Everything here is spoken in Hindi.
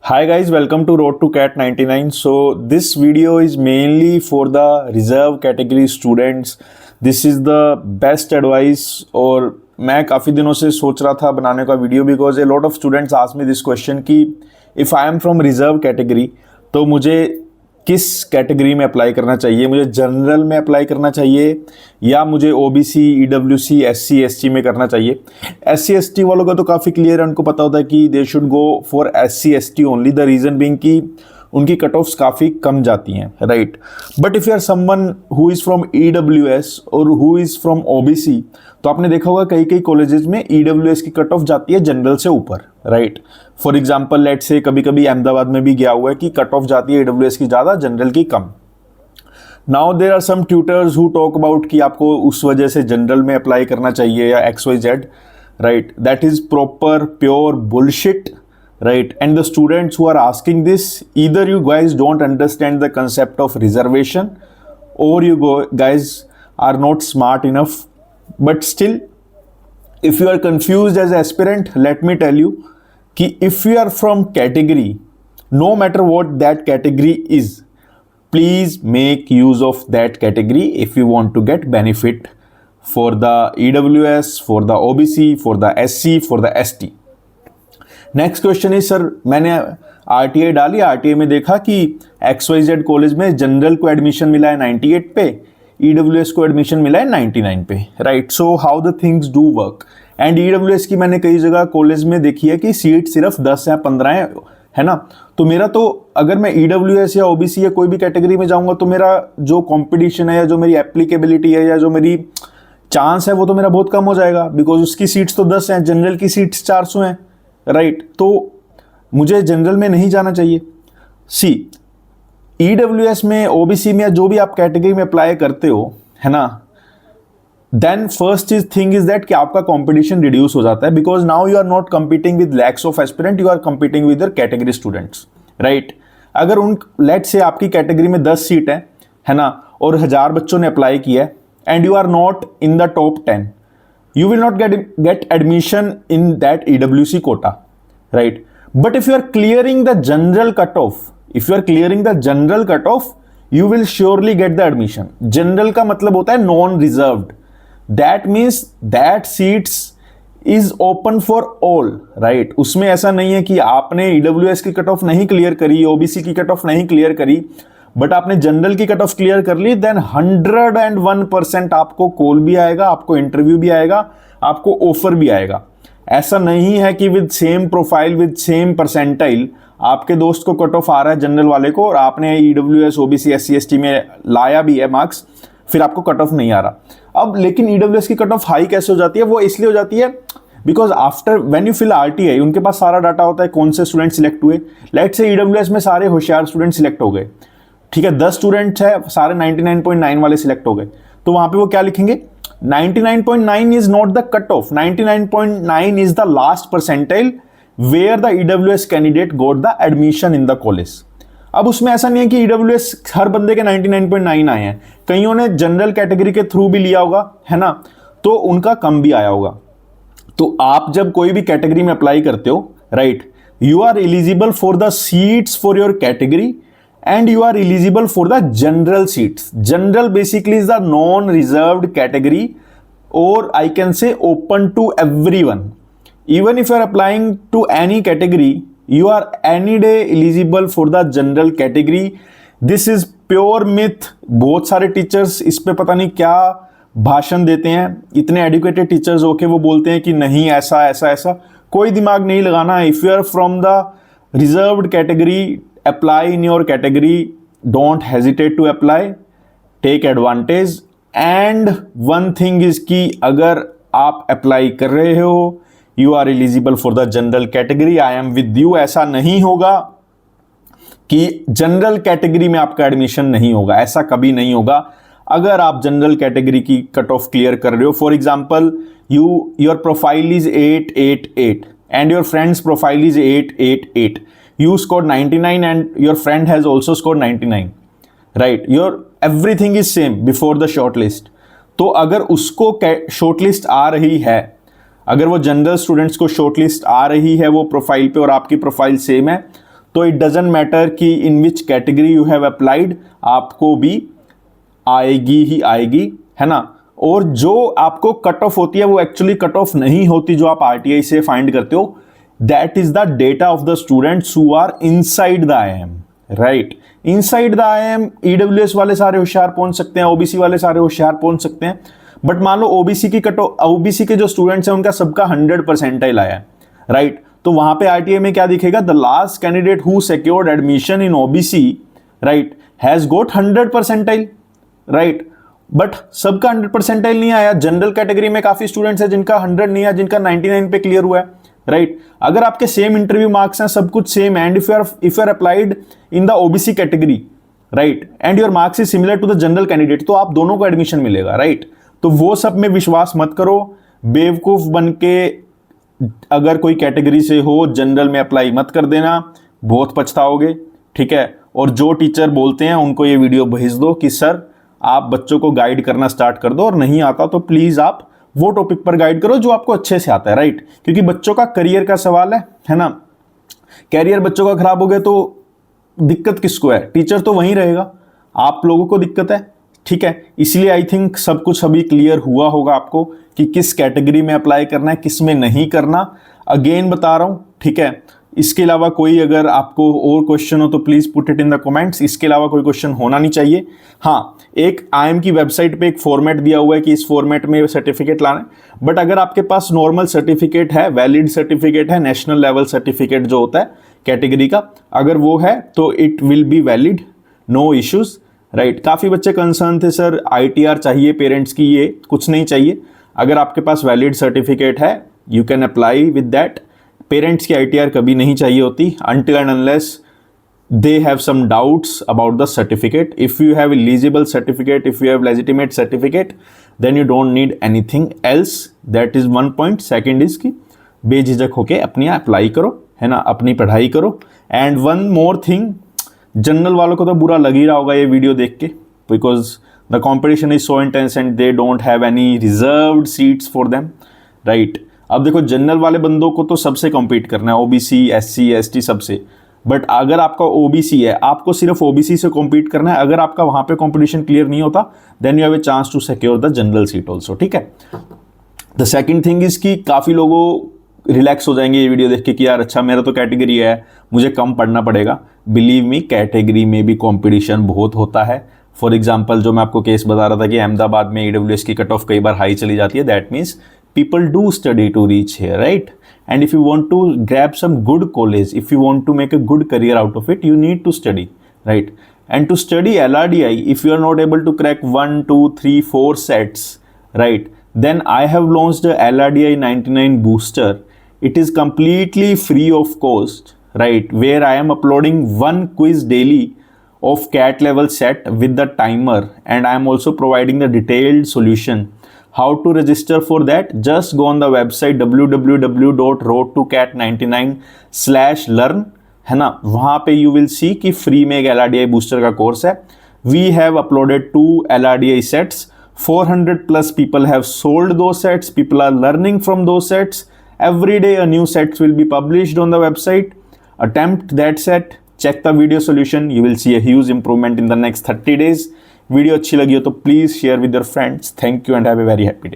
Hi guys, welcome to Road to Cat 99. So this video is mainly for the reserve category students. This is the best advice और मैं काफ़ी दिनों से सोच रहा था बनाने का video because a lot of students ask me this question कि if I am from reserve category तो मुझे किस कैटेगरी में अप्लाई करना चाहिए, मुझे जनरल में अप्लाई करना चाहिए या मुझे ओबीसी, ईडब्ल्यूसी, एससी, एसटी में करना चाहिए। एससी एसटी वालों का तो काफ़ी क्लियर है, उनको पता होता है कि they should go for SC ST only, the reason being कि उनकी कट ऑफ्स काफ़ी कम जाती हैं, right. But if you are someone who is from EWS और हु इज़ फ्रॉम ओबीसी, तो आपने देखा होगा कई कई कॉलेजेस में ईडब्ल्यूएस की कट ऑफ जाती है जनरल से ऊपर, राइट। फॉर एग्जांपल लेट से कभी कभी अहमदाबाद में भी गया हुआ है कि कट ऑफ जाती है ईडब्ल्यूएस की ज़्यादा, जनरल की कम। Now there are some tutors who talk about कि आपको उस वजह से जनरल में अप्लाई करना चाहिए या XYZ, right. That is proper pure bullshit, right? And the students who are asking this, either you guys don't understand the concept of reservation or you guys are not smart enough. But still, if you are confused as aspirant, let me tell you कि if you are from category, no matter what that category is, please make use of that category if you want to get benefit for the EWS, for the OBC, for the SC, for the ST. Next question is sir मैंने आरटीआई डाली, आरटीआई में देखा कि XYZ कॉलेज में जनरल को एडमिशन मिला है 98 पे, ईडब्ल्यूएस को एडमिशन मिला है 99 पे, right. So how the things do work. And EWS की मैंने कई जगह कॉलेज में देखी है कि सीट सिर्फ 10 या 15 है ना। तो मेरा तो अगर मैं ईडब्ल्यूएस या ओबीसी या कोई भी कैटेगरी में जाऊंगा तो मेरा जो कॉम्पिटिशन है या जो मेरी एप्लीकेबिलिटी है या जो मेरी चांस है वो तो मेरा बहुत कम हो जाएगा, बिकॉज उसकी सीट्स तो 10 हैं, जनरल की सीट्स 400 हैं, राइट। तो मुझे जनरल में नहीं जाना चाहिए। सी ईडब्ल्यूएस में, ओबीसी में या जो भी आप कैटेगरी में अप्लाई करते हो, है ना, then first is thing is that कि आपका कंपटीशन रिड्यूस हो जाता है, because now you are not competing with lakhs of aspirant, you are competing with your category students, right. अगर उन लेट से आपकी कैटेगरी में 10 सीट है ना, और 1000 बच्चों ने अप्लाई किया and you are not in the top 10, you will not get admission in that EWC quota, right? But if you are clearing the general cutoff, you will surely get the admission. General का मतलब होता है non reserved, that means that seats is open for all, right? उसमें ऐसा नहीं है कि आपने EWS की कट ऑफ नहीं क्लियर करी, OBC की कट ऑफ नहीं क्लियर करी, बट आपने जनरल की कट ऑफ क्लियर कर ली, देन 101% आपको कॉल भी आएगा, आपको इंटरव्यू भी आएगा, आपको ऑफर भी आएगा। ऐसा नहीं है कि with same profile, with same percentile आपके दोस्त को कट ऑफ आ रहा है जनरल वाले को और आपने ईडब्ल्यूएस, ओबीसी, एससी, एसटी में लाया भी है मार्क्स, फिर आपको कट ऑफ नहीं आ रहा। अब लेकिन ईडब्ल्यूएस की कट ऑफ हाई कैसे हो जाती है? वो इसलिए हो जाती है because after when you fill RTI उनके पास सारा डाटा होता है कौन से स्टूडेंट सिलेक्ट हुए। लेट से ईडब्ल्यूएस में सारे होशियार स्टूडेंट सिलेक्ट हो गए, ठीक है, 10 स्टूडेंट्स है, सारे 99.9 वाले सिलेक्ट हो गए, तो वहां पे वो क्या लिखेंगे? 99.9 is not the cut off, 99.9 is the last percentile where the EWS candidate got the admission in the college. अब उसमें ऐसा नहीं है कि ईडब्ल्यूएस हर बंदे के 99.9 आए हैं, कईयों ने जनरल कैटेगरी के थ्रू भी लिया होगा, है ना, तो उनका कम भी आया होगा। तो आप जब कोई भी कैटेगरी में अप्लाई करते हो, right, you are eligible for the seats for your category and you are eligible for the general seats. General basically is the non-reserved category, or I can say open to everyone. Even if you are applying to any category, you are any day eligible for the general category. This is pure myth. बहुत सारे टीचर्स इस पे पता नहीं क्या भाषण देते हैं, इतने एडुकेटेड टीचर्स होके वो बोलते हैं कि नहीं ऐसा ऐसा ऐसा, कोई दिमाग नहीं लगाना। If you are from the reserved category, apply in your category, don't hesitate to apply, take advantage. And one thing is कि अगर आप अप्लाई कर रहे हो, you are eligible for the general category, I am with you। ऐसा नहीं होगा कि जनरल कैटेगरी में आपका एडमिशन नहीं होगा, ऐसा कभी नहीं होगा। अगर आप जनरल कैटेगरी की कट ऑफ क्लियर कर रहे हो, for example your profile is 888 and your friends profile is 888, you scored 99 and your friend has also scored 99, right? Your everything is same before the short list. तो अगर उसको शॉर्ट लिस्ट आ रही है, अगर वो जनरल स्टूडेंट्स को शॉर्ट लिस्ट आ रही है वो प्रोफाइल पे और आपकी प्रोफाइल सेम है, तो इट डजेंट मैटर कि in which category you have applied, आपको भी आएगी ही आएगी, है ना। और जो आपको कट ऑफ होती है वो एक्चुअली कट ऑफ नहीं होती जो आप आरटीआई से फाइंड करते हो, that is the data of the students who are inside the IIM, right. Inside the IIM EWS वाले सारे होशियार पहुंच सकते हैं, ओबीसी वाले सारे होशियार पहुंच सकते हैं, बट मान लो ओबीसी की कट ऑफ, ओबीसी के जो स्टूडेंट्स हैं उनका सबका 100 परसेंटाइल आया है, राइट। तो वहां पे आरटीआई में क्या दिखेगा, the last candidate who secured admission in OBC, right, has got 100 percentile, right. But सबका 100 परसेंटाइल नहीं आया। जनरल कैटेगरी में काफी स्टूडेंट्स हैं जिनका 100 नहीं आया, जिनका 99 पे क्लियर हुआ है, राइट। अगर आपके सेम इंटरव्यू मार्क्स हैं, सब कुछ same, and if you are applied in the OBC category, right, and your marks is similar to the general candidate, तो आप दोनों को एडमिशन मिलेगा, राइट। तो वो सब में विश्वास मत करो, बेवकूफ बन के अगर कोई कैटेगरी से हो जनरल में अप्लाई मत कर देना, बहुत पछताओगे, ठीक है। और जो टीचर बोलते हैं उनको ये वीडियो भेज दो कि सर आप बच्चों को गाइड करना स्टार्ट कर दो, और नहीं आता तो प्लीज आप वो टॉपिक पर गाइड करो जो आपको अच्छे से आता है, राइट। क्योंकि बच्चों का करियर का सवाल है ना। कैरियर बच्चों का खराब हो गया तो दिक्कत किसको है, टीचर तो वहीं रहेगा, आप लोगों को दिक्कत है, ठीक है। इसलिए आई थिंक सब कुछ अभी क्लियर हुआ होगा आपको कि किस कैटेगरी में अप्लाई करना है, किस में नहीं करना। अगेन बता रहा हूं, ठीक है। इसके अलावा कोई अगर आपको और क्वेश्चन हो तो please put it in the comments. इसके अलावा कोई क्वेश्चन होना नहीं चाहिए। हाँ, एक आईएम की वेबसाइट पे एक फॉर्मेट दिया हुआ है कि इस फॉर्मेट में सर्टिफिकेट लाना है, बट अगर आपके पास नॉर्मल सर्टिफिकेट है, वैलिड सर्टिफिकेट है, नेशनल लेवल सर्टिफिकेट जो होता है कैटेगरी का, अगर वो है तो it will be valid, no issues, right. काफ़ी बच्चे कंसर्न थे सर आईटीआर चाहिए पेरेंट्स की, ये कुछ नहीं चाहिए। अगर आपके पास वैलिड सर्टिफिकेट है you can apply with that. Parents की आईटीआर कभी नहीं चाहिए होती until and unless they have some doubts about the certificate. If you have eligible certificate, if you have legitimate certificate, then you don't need anything else. That is one point. Second is कि बेझिझक होके अपनी अप्लाई करो, है ना, अपनी पढ़ाई करो। And one more thing, general वालों को तो बुरा लग ही रहा होगा ये वीडियो देख के, because the competition is so intense and they don't have any reserved seats for them, right. अब देखो जनरल वाले बंदों को तो सबसे कॉम्पीट करना है, ओबीसी, एससी, एसटी सबसे, बट अगर आपका ओबीसी है आपको सिर्फ ओबीसी से कॉम्पीट करना है। अगर आपका वहां पे कॉम्पिटिशन क्लियर नहीं होता then you have a chance to secure the general seat also, ठीक है। द सेकंड थिंग इज कि काफ़ी लोगों रिलैक्स हो जाएंगे ये वीडियो देख के कि यार अच्छा मेरा तो कैटेगरी है, मुझे कम पढ़ना पड़ेगा। बिलीव मी, कैटेगरी में भी कॉम्पिटिशन बहुत होता है। फॉर एग्जाम्पल जो मैं आपको केस बता रहा था कि अहमदाबाद में ईडब्ल्यूएस की कट ऑफ कई बार हाई चली जाती है, that means people do study to reach here, right? And if you want to grab some good college, if you want to make a good career out of it, you need to study, right? And to study LRDI, if you are not able to crack 1, 2, 3, 4 sets, right, then I have launched the LRDI 99 booster. It is completely free of cost, right, where I am uploading one quiz daily of CAT level set with the timer, and I am also providing the detailed solution. How to register for that? Just go on the website www.roadtocat99/learn, है ना। वहाँ पे you will see कि फ्री में एक LRDI बूस्टर का कोर्स है। We have uploaded 2 LRDI sets. 400 plus people have sold those sets. People are learning from those sets. Every day a new set will be published on the website. Attempt that set. Check the video solution. You will see a huge improvement in the next 30 days. Video अच्छी लगी हो तो please share with your friends. Thank you and have a very happy day.